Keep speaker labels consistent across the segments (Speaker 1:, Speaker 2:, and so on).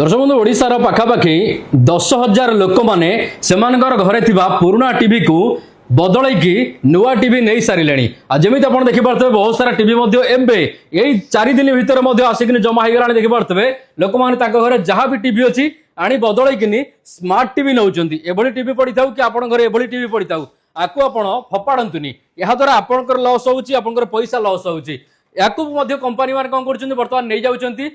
Speaker 1: दर्शक बंधु ओडिशार पाखापाखि 10,000 लोक मैंने घरे थिबा पुराना टीवी को बदलैकी नुआ टीवी नहीं सारे जमी आप देखिपे बहुत सारा टीवी यही 4 दिन भितर आसिक जमा हो गला देखिपे लोक मैंने घर जहाँ भी टीवी अच्छी आनी बदलैकिनी स्मार्ट टीवी नौ टीवी पड़ी था कि आप घर टीवी पड़ी था आपको आप फपाड़तुनि या द्वारा आपंकर लस होकर पैसा लस होची कंपनी मान कौन कर बर्तमान नहीं जाऊँगी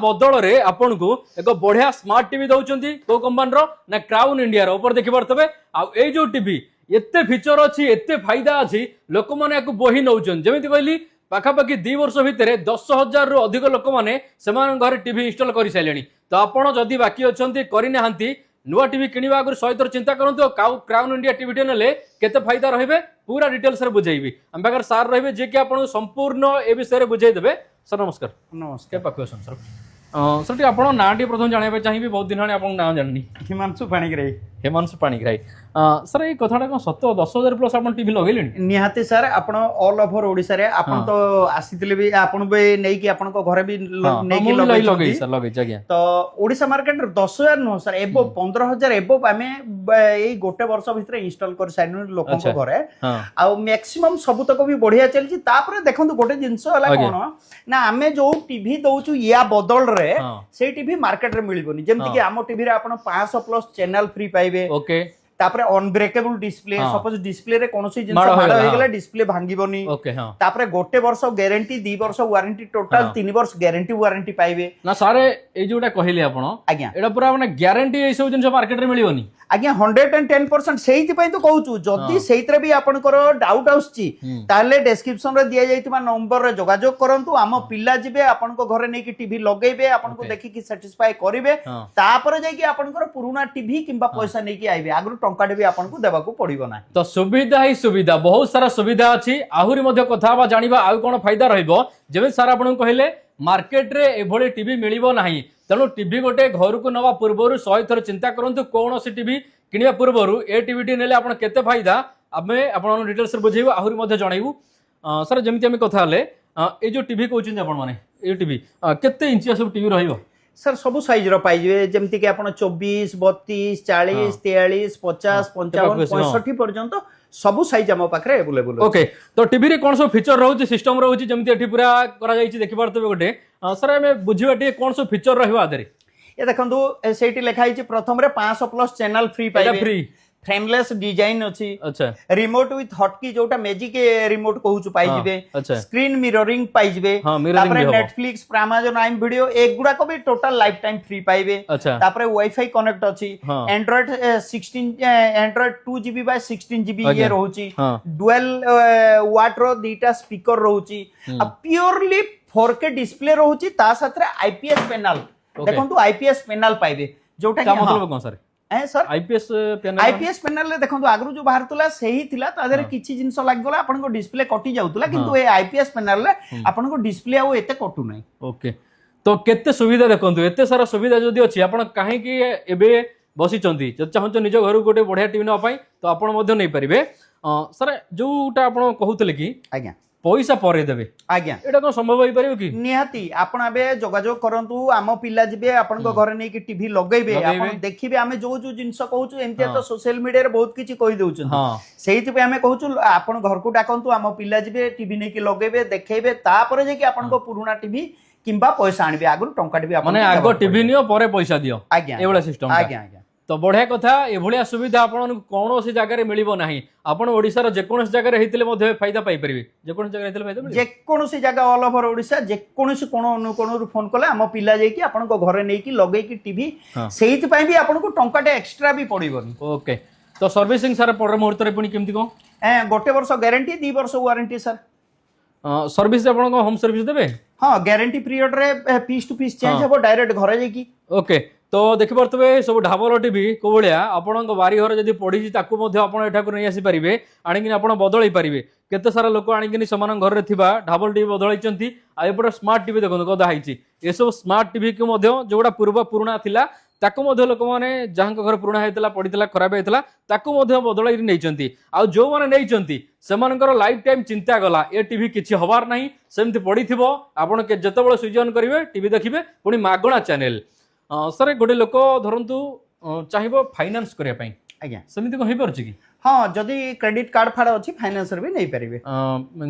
Speaker 1: बदल में आपन को एक बढ़िया स्मार्ट टीवी दौरान कौ कंपनी ना क्राउन इंडिया ऊपर देखिपे आई जो टीवी एते फीचर अच्छी एते फायदा अच्छी लोक मैंने बोही नौ जमी कहली पाखापाखि 2 वर्ष भितर 10,000 रु अधिक लोक मैंने घर टीवी इंस्टॉल कर सारे तो आपड़ जदि बाकी अच्छा करना नुआ टीवी किणवा आगे 100 थर चिंता करूँ क्राउन इंडिया टीवी टे ने केते फायदा रही पूरा डिटेल्स बुझेबी आम पाखे सार रही जे कि आपको संपूर्ण ए विषय बुझेदेवे सर नमस्कार
Speaker 2: नमस्कार
Speaker 1: पाखे सर सर आप ना प्रथम जानवा चाहिए बहुत दिन आप ना जाननी
Speaker 2: हिमांशु पाणिग्राही
Speaker 1: हिमांशु पाणिग्राही सर ये कथा कौन सत 10,000 प्लस आप टीवी लगे
Speaker 2: निहाती सर आपण ऑल ओवर ओडिसा रे आपण तो आसीतिले भी आपण भी नै कि आपण को घरे भी नै कि
Speaker 1: लगे सर लगे आज्ञा
Speaker 2: तो ओडिसा मार्केट 10,000 नो सर एबो 15,000 एबो आमे एई गोटे वर्ष भितर इंस्टॉल कर साइनु लोकन को घरे आ मैक्सिमम सब तक भी बढ़िया चलची तापर देखंतु गोटे जिंस हला कोन ना आमे जो टीवी दउचु या बदल रे से टीवी मार्केट रे मिलिबोनी जेमति कि आम टीवी रे आपण 500 प्लस चैनल फ्री पाइबे
Speaker 1: ओके
Speaker 2: तापरे अनब्रेकेबल डिस्प्ले सपोज डिस्प्ले रे कोनोसी जिंस माड हो गेला डिस्प्ले भांगीबोनी तापरे गोटे वर्ष गारंटी 2 वर्ष वारंटी टोटल 3 वर्ष गारंटी वारंटी पाइबे
Speaker 1: ना सारे ए जोटा कहले आपण
Speaker 2: आज्ञा
Speaker 1: एडा पूरा माने गारंटी ए सब जिंस मार्केट रे मिलिबोनी
Speaker 2: आज्ञा 110% सेहिति पई तो कहूछु जदी सेहितरे भी आपनकर डाउट आउछि ताले डिस्क्रिप्शन रे दिया जाइतबा नंबर रे जोगाजोग करंतु आम पिल्ला जिबे आपनको घरे नै कि टीवी लगेबे आपनको देखि कि सैटिस्फाई करिवे तापर जाय कि आपनकर पुराना टीवी किंबा पैसा नै कि आइबे आगु टंकाटे भी आपनको देबाकू पड़िबो ना
Speaker 1: तो सुविधा ही सुविधा बहुत सारा सुविधा अछि आहुरी मध्ये कथा बा जानिबा आ कोन फायदा रहइबो जेबे सारा आपन कहले मार्केट रे एभोले टीवी मिलिबो नाही तेणु टीवी गोटे घर को नवा पूर्व 100 थर चिंता करंतु कौन सी टीवी किनिया पूर्व ए टीवी टी नेले आपण केते फायदा आमे आपण डिटेल्स बुझेबो आहुरी मध्ये जणाइबु सर जेमिति आमे कथा हले ए जो टीवी कहउछन आपण माने ए टीवी केते इंचिया सब टीवी रहइबो
Speaker 2: सर सब साइज रो पाइबे जेमति कि आपण 24 32 40 43 50 55 65 पर्यंत सब साइज हम पाखरे अवेलेबल
Speaker 1: ओके तो टीवी रे कोन सब फीचर रहउची सिस्टम रहउची जेमति एठी पूरा करा जाईची देखि पारतबे गोटे सर हमें बुझिबा टी कोन सब फीचर रहइबो आदरे
Speaker 2: ये देखंतु सेठी लिखा हिची प्रथम रे 500 प्लस चैनल फ्री पाइबे फ्री फ्रेमलेस डिजाइन अछि अच्छा रिमोट विथ हॉटकी जोटा मैजिक रिमोट कहूछु पाइ जिवे अच्छा स्क्रीन मिररिंग पाइ जिवे तापरे नेटफ्लिक्स अमेज़न प्राइम वीडियो एगुडा को भी टोटल लाइफ टाइम फ्री पाइबे अच्छा तापरे वाईफाई कनेक्ट अछि Android 16 Android 2GB by 16GB ये रहउची डुअल वाट रो दीटा स्पीकर रहउची आ प्योरली 4K डिस्प्ले रहउची ता साथरे आईपीएस पैनल देखंतु आईपीएस पैनल पाइबे जोटा कि
Speaker 1: मतलब कोन सर
Speaker 2: सर
Speaker 1: आईपीएस
Speaker 2: पैनल ले देखंतु आगरु जो बाहर तुला सही थिला तादरे किछि जिंस लाग गला आपन को डिस्प्ले कटि जाउतला किंतु ए आईपीएस पैनल ले आपन को डिस्प्ले आ एते कटु नै
Speaker 1: ओके तो केते सुविधा देखंतु एते सारा सुविधा जदी अछि आपन काहे कि एबे बसी चंदी जद चाहंचो निज घर गोटे बढ़िया टीवी न पाई तो आपन मध्य नै परिबे सर जोटा आपन कहउतले कि
Speaker 2: आज्ञा
Speaker 1: पैसा परे देबे
Speaker 2: आज्ञा
Speaker 1: एटा कोन संभव होई परिबो कि
Speaker 2: निहाती आपण आबे जोगाजोग करंतु आम पिल्ला जिबे आपण को घरे नै कि टीवी लगेबे आपण देखिबे आमे जो जो जिंस कहउछु एमते तो सोशल मीडिया रे बहुत किछि कहि देउछु सेहिति पे आमे कहउछु आपण घर को डाकंतु आम पिल्ला जिबे टीवी नै कि लगेबे देखेबे तापर जे कि आपण को पुराना टीवी किंबा पैसा आनिबे आगु टंका टीवी आपण
Speaker 1: माने आगो टीवी नियो परे पैसा दियो
Speaker 2: आज्ञा
Speaker 1: एवला सिस्टम
Speaker 2: आज्ञा आज्ञा
Speaker 1: तो बढ़िया कथा एभलिया सुविधा आपन कोनोसी जगह रे मिलिबो नाही आपन ओडिसा रो जेकोनोसी जगह रे हेतिले मध्ये फायदा पाई परिबे जेकोनोसी जगह हेतिले फायदा मिले
Speaker 2: जेकोनोसी जगह ऑल ओवर ओडिसा जेकोनोसी कोन रु फोन कले हम पिल्ला जाई कि आपन को घरे नै कि लगै कि टीवी सेहित पई भी आपन को टंकाटे एक्स्ट्रा भी पड़िबोनी
Speaker 1: ओके तो सर्विसिंग सर पर मुहूर्त रे पुनी केमति को
Speaker 2: गोटे वर्ष गारंटी 2 वर्ष वारंटी सर
Speaker 1: सर्विस आपन को होम सर्विस देबे
Speaker 2: हां गारंटी पीरियड रे पीस टू पीस चेंज हेबो डायरेक्ट घरे जाई कि
Speaker 1: ओके तो देखि पारतबे सब ढाबर टीवी को भलिया आपन बारी घर जदी पड़ी ताकू मध्ये आपन एठा को नै आसी परिबे आनिकिन आपन बदलै परिबे केते सारा लोक आनिकिन समान घर रे थिबा ढाबर टीवी बदलैचंती आ एपड स्मार्ट टीवी देखो गदा हाइची ए सब स्मार्ट टीवी को मध्ये जोडा पूर्व पुराना थिला ताकू मध्ये लोक माने जहां घर पुराना हेतला पडितला खराब हेतला ताकू मध्ये बदलै नैचंती आ जो माने नैचंती सेमानकर लाइफ टाइम चिंता गला ए टीवी किछि हबार नाही सेमति पडिथिबो आपन के जतबेले स्विच ऑन करिवे टीवी देखिबे पुनी मागणा चैनल सर गोटे लोक धरतु चाहिए फाइनान्स करने
Speaker 2: आज्ञा
Speaker 1: सेमती कौन हो कि
Speaker 2: हाँ जदि क्रेडिट कार्ड फाड़ अच्छी फाइनान्स भी नहीं पारे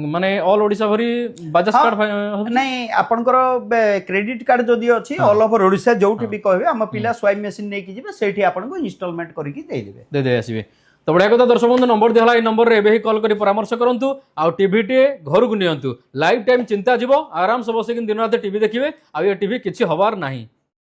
Speaker 1: माने ऑल ओडिशा भरी बजाज कार्ड
Speaker 2: नहीं आपनकर क्रेडिट कार्ड जदि अच्छी ऑल ओवर ओडिशा जोठी भी कहबे हम पिला स्वाइप मशीन नै कि जेबे सेठी आपनको इंस्टॉलमेंट करके दे देबे
Speaker 1: दे आसीबे तो बढ़िया कथा दर्शक बंधु नंबर दिहला नंबर रे एबे कॉल करी परामर्श करंतु आ टीवी टे घर को नियंतु लाइफ टाइम चिंता जीव आराम से बसिक दिन रात टीवी देखिए आ ये टीवी किछि हबार नाही